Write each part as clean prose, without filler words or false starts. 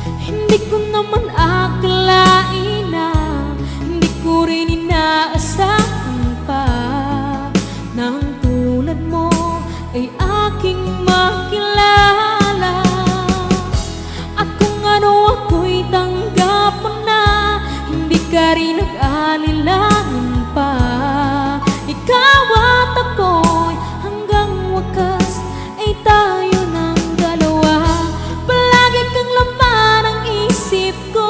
Hindi ko naman akalain na hindi ko rin inaasahan pa na ang tulad mo ay aking makilala. At kung ano ako'y tanggap mo na, hindi ka rin nag-alilangan pa. Ikaw at ako'y hanggang wakas ay tayo ng dalawa. Palagi kang laman ng isip ko,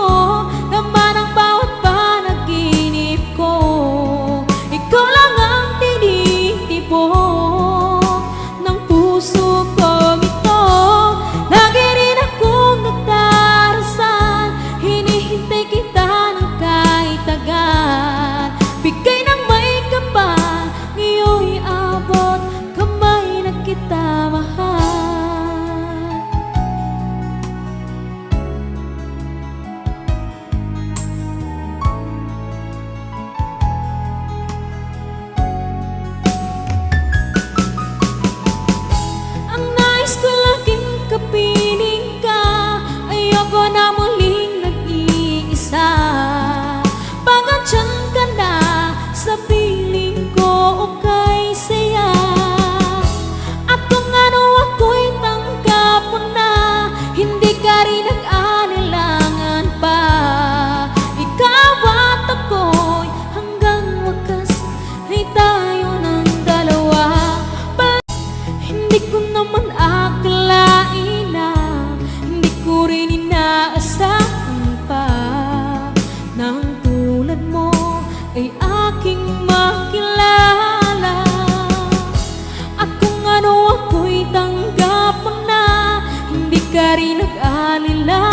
laman ang bawat panaginip ko. Ikaw lang ang tinitibok ng puso kong ito. Lagi rin akong nagdarasal, hinihintay kita ng kahit agad. Bigay ng may kapal, ngayon'y abot kamay na kita mahal. Ang nais ko laging kapiling ka, ayoko na muling nag-iisa. Pagandyan ka na sa piling ko o kay saya. At kung ano ako'y tanggap mo na, hindi ka rin nag-alilangan pa. Ikaw at ako'y hanggang wakas ay tayo ng dalawa. Hindi ko naman akalain na hindi ko rin inaasahan pa na ang tulad mo ay aking makilala. At kung ano ako'y tanggap mo na, hindi ka rin nag-alila.